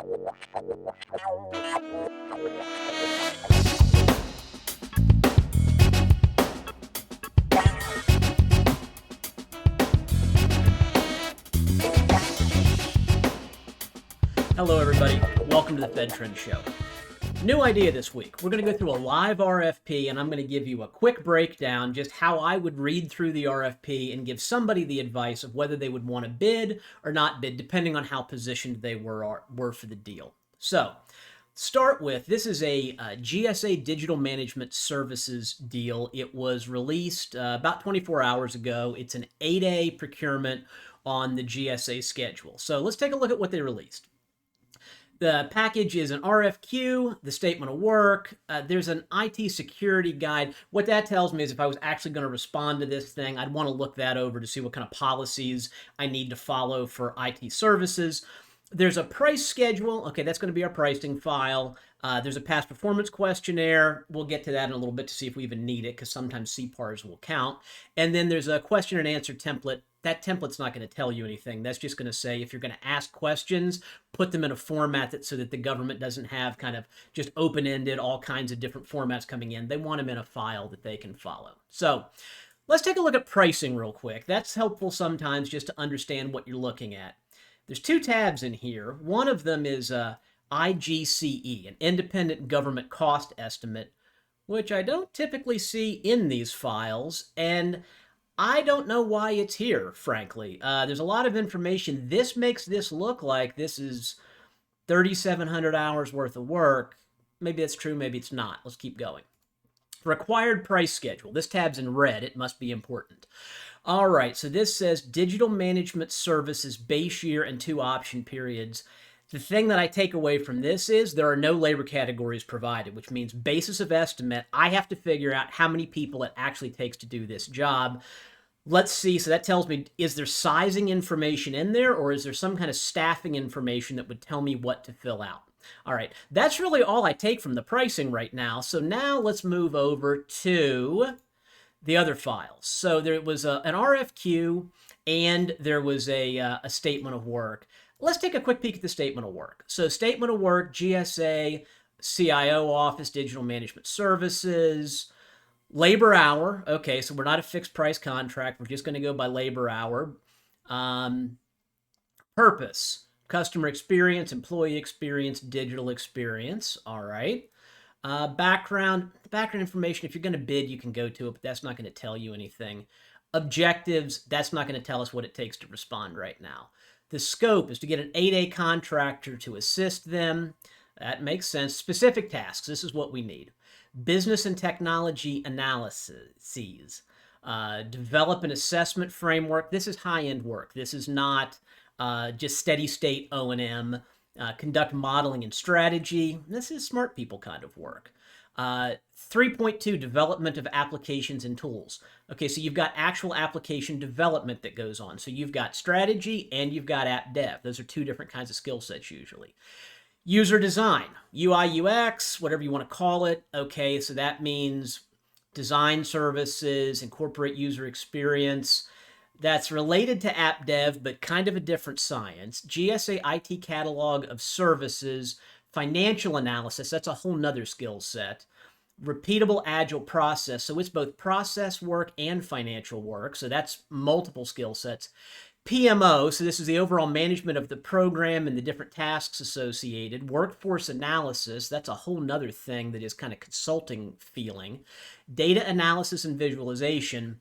Hello, everybody. Welcome to the Fed Trend Show. New idea this week. We're going to go through a live RFP, and I'm going to give you a quick breakdown, just how I would read through the RFP and give somebody the advice of whether they would want to bid or not bid, depending on how positioned they were for the deal. So, start with, this is a GSA Digital Management Services deal. It was released about 24 hours ago. It's an 8A procurement on the GSA schedule. So let's take a look at what they released. The package is an RFQ, the statement of work. There's an IT security guide. What that tells me is if I was actually going to respond to this thing, I'd want to look that over to see what kind of policies I need to follow for IT services. There's a price schedule. Okay, that's going to be our pricing file. There's a past performance questionnaire. We'll get to that in a little bit to see if we even need it, because sometimes CPARs will count. And then there's a question and answer template. That template's not going to tell you anything. That's just going to say if you're going to ask questions, put them in a format so that the government doesn't have kind of just open-ended, all kinds of different formats coming in. They want them in a file that they can follow. So let's take a look at pricing real quick. That's helpful sometimes just to understand what you're looking at. There's two tabs in here. One of them is IGCE, an Independent Government Cost Estimate, which I don't typically see in these files, and I don't know why it's here, frankly. There's a lot of information. This makes this look like this is 3,700 hours worth of work. Maybe that's true, maybe it's not. Let's keep going. Required price schedule. This tab's in red. It must be important. All right, so this says Digital Management Services base year and 2 option periods. The thing that I take away from this is there are no labor categories provided, which means basis of estimate, I have to figure out how many people it actually takes to do this job. Let's see, so that tells me, is there sizing information in there, or is there some kind of staffing information that would tell me what to fill out? All right, that's really all I take from the pricing right now. So now let's move over to the other files. So there was an RFQ and there was a statement of work. Let's take a quick peek at the statement of work. So statement of work, GSA, CIO office, digital management services, labor hour. Okay, so we're not a fixed price contract. We're just going to go by labor hour. Purpose, customer experience, employee experience, digital experience. All right. Background information, if you're going to bid, you can go to it, but that's not going to tell you anything. Objectives, that's not going to tell us what it takes to respond right now. The scope is to get an 8A contractor to assist them. That makes sense. Specific tasks, this is what we need. Business and technology analyses. Develop an assessment framework. This is high-end work. This is not just steady state O&M. Conduct modeling and strategy. This is smart people kind of work. 3.2, development of applications and tools. Okay, so you've got actual application development that goes on. So you've got strategy and you've got app dev. Those are two different kinds of skill sets usually. User design, UI, UX, whatever you want to call it. Okay, so that means design services, incorporate user experience. That's related to app dev, but kind of a different science. GSA IT catalog of services, financial analysis, that's a whole nother skill set. Repeatable agile process, so it's both process work and financial work, so that's multiple skill sets. PMO, so this is the overall management of the program and the different tasks associated. Workforce analysis, that's a whole nother thing that is kind of consulting feeling. Data analysis and visualization.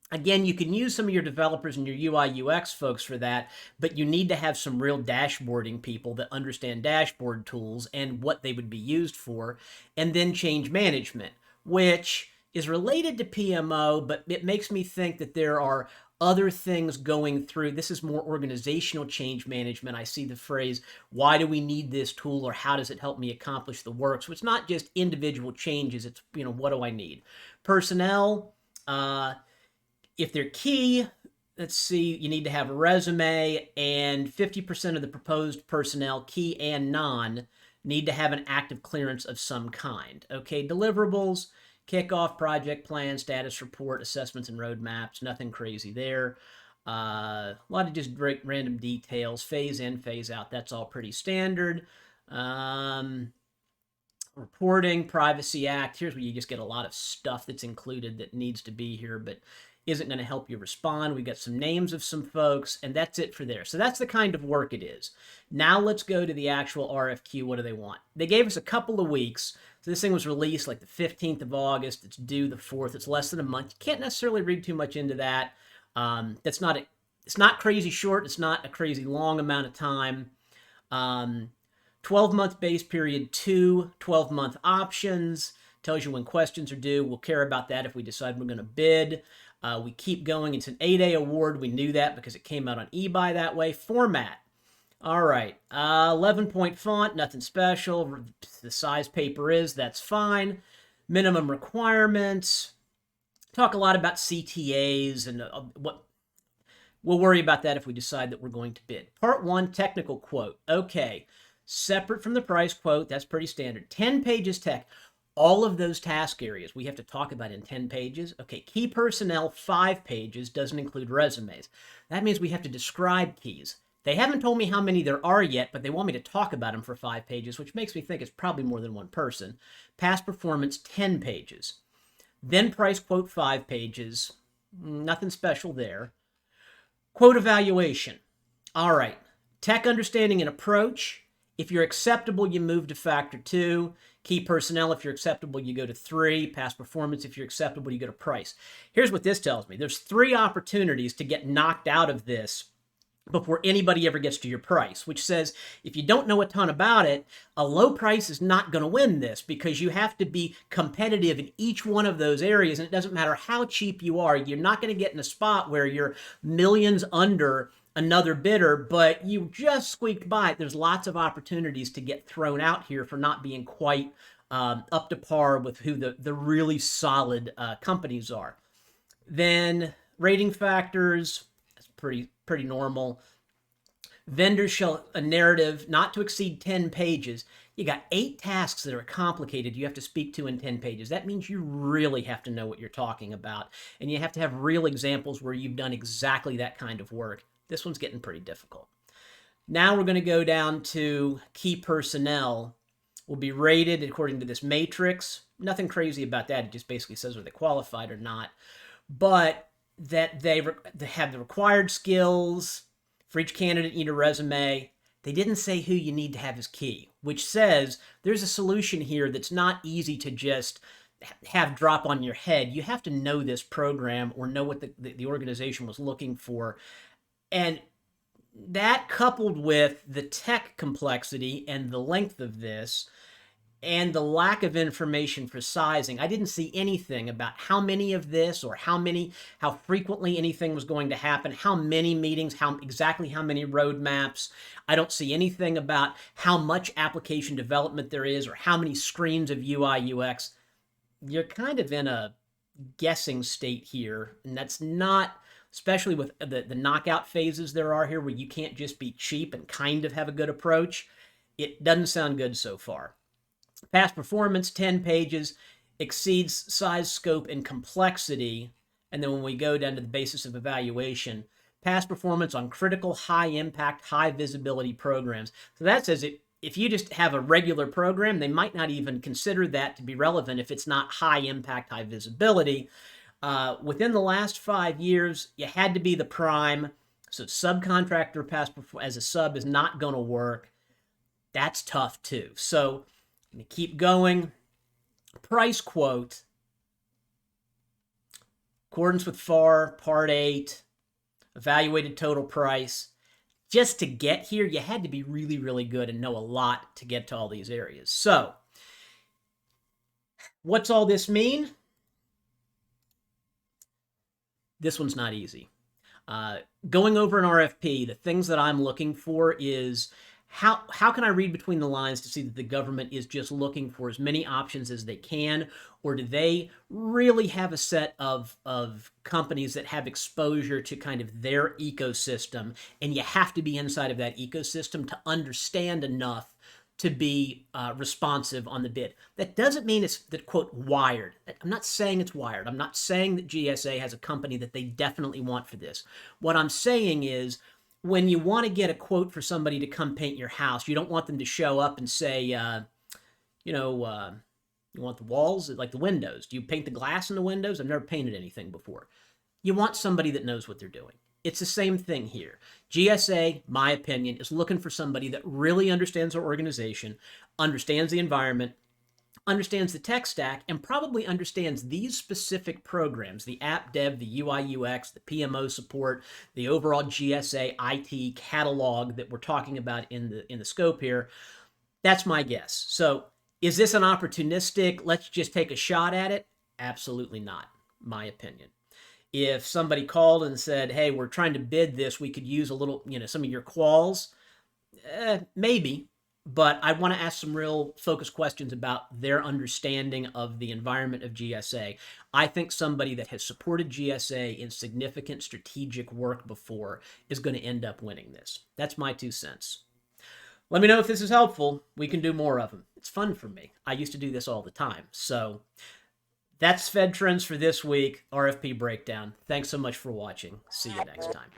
Again, you can use some of your developers and your UI UX folks for that, but you need to have some real dashboarding people that understand dashboard tools and what they would be used for. And then change management, which is related to PMO, but it makes me think that there are other things going through. This is more organizational change management. I see the phrase, why do we need this tool, or how does it help me accomplish the work? So it's not just individual changes. It's, what do I need? Personnel, if they're key, let's see, you need to have a resume, and 50% of the proposed personnel, key and non, need to have an active clearance of some kind. Okay, deliverables, kickoff, project plan, status report, assessments and roadmaps, nothing crazy there. A lot of just random details, phase in, phase out. That's all pretty standard. Reporting, Privacy Act. Here's where you just get a lot of stuff that's included that needs to be here, but isn't going to help you respond. We got some names of some folks, and that's it for there. So that's the kind of work it is. Now let's go to the actual RFQ. What do they want? They gave us a couple of weeks. So this thing was released like the 15th of August. It's due the 4th. It's less than a month. You can't necessarily read too much into that. It's not crazy short. It's not a crazy long amount of time. 12-month base period, 2 12-month options. Tells you when questions are due. We'll care about that if we decide we're going to bid. We keep going. It's an 8A award. We knew that because it came out on eBuy that way. Format. All right. 11-point font, nothing special. The size paper is, that's fine. Minimum requirements. Talk a lot about CTAs and what. We'll worry about that if we decide that we're going to bid. Part 1, technical quote. Okay. Separate from the price quote. That's pretty standard. 10 pages tech. All of those task areas we have to talk about in 10 pages. Okay, key personnel, 5 pages, doesn't include resumes. That means we have to describe keys. They haven't told me how many there are yet, but they want me to talk about them for 5 pages, which makes me think it's probably more than one person. Past performance, 10 pages. Then price quote, 5 pages. Nothing special there. Quote evaluation. All right, tech understanding and approach. If you're acceptable, you move to factor 2. Key personnel, if you're acceptable, you go to 3. Past performance, if you're acceptable, you go to price. Here's what this tells me. There's 3 opportunities to get knocked out of this before anybody ever gets to your price, which says if you don't know a ton about it, a low price is not going to win this because you have to be competitive in each one of those areas, and it doesn't matter how cheap you are. You're not going to get in a spot where you're millions under another bidder, but you just squeaked by. There's lots of opportunities to get thrown out here for not being quite up to par with who the really solid companies are. Then rating factors, that's pretty normal. Vendors shall a narrative not to exceed 10 pages. You got 8 tasks that are complicated you have to speak to in 10 pages. That means you really have to know what you're talking about, and you have to have real examples where you've done exactly that kind of work. This one's getting pretty difficult. Now we're going to go down to key personnel. Will be rated according to this matrix. Nothing crazy about that. It just basically says are they qualified or not. But that they have the required skills. For each candidate, you need a resume. They didn't say who you need to have as key, which says there's a solution here that's not easy to just have drop on your head. You have to know this program or know what the organization was looking for. And that coupled with the tech complexity and the length of this and the lack of information for sizing, I didn't see anything about how many of this or how frequently anything was going to happen, how many meetings, exactly how many roadmaps. I don't see anything about how much application development there is or how many screens of UI, UX. You're kind of in a guessing state here, and that's not, especially with the knockout phases there are here where you can't just be cheap and kind of have a good approach. It doesn't sound good so far. Past performance, 10 pages, exceeds size, scope, and complexity. And then when we go down to the basis of evaluation, past performance on critical, high-impact, high-visibility programs. So that says if you just have a regular program, they might not even consider that to be relevant if it's not high-impact, high-visibility. Within the last 5 years, you had to be the prime. So subcontractor as a sub is not going to work. That's tough too. So let me keep going. Price quote. Accordance with FAR, Part 8, evaluated total price. Just to get here, you had to be really, really good and know a lot to get to all these areas. So what's all this mean? This one's not easy. Going over an RFP, the things that I'm looking for is how can I read between the lines to see that the government is just looking for as many options as they can, or do they really have a set of companies that have exposure to kind of their ecosystem, and you have to be inside of that ecosystem to understand enough to be responsive on the bid. That doesn't mean it's that, quote, wired. I'm not saying it's wired. I'm not saying that GSA has a company that they definitely want for this. What I'm saying is, when you want to get a quote for somebody to come paint your house, you don't want them to show up and say, you want the walls, like the windows. Do you paint the glass in the windows? I've never painted anything before. You want somebody that knows what they're doing. It's the same thing here. GSA, my opinion, is looking for somebody that really understands their organization, understands the environment, understands the tech stack, and probably understands these specific programs, the app dev, the UI UX, the PMO support, the overall GSA IT catalog that we're talking about in the scope here. That's my guess. So is this an opportunistic, let's just take a shot at it? Absolutely not, my opinion. If somebody called and said, hey, we're trying to bid this, we could use a little, some of your quals, maybe. But I want to ask some real focused questions about their understanding of the environment of GSA. I think somebody that has supported GSA in significant strategic work before is going to end up winning this. That's my 2 cents. Let me know if this is helpful. We can do more of them. It's fun for me. I used to do this all the time. So that's Fed Trends for this week, RFP Breakdown. Thanks so much for watching. See you next time.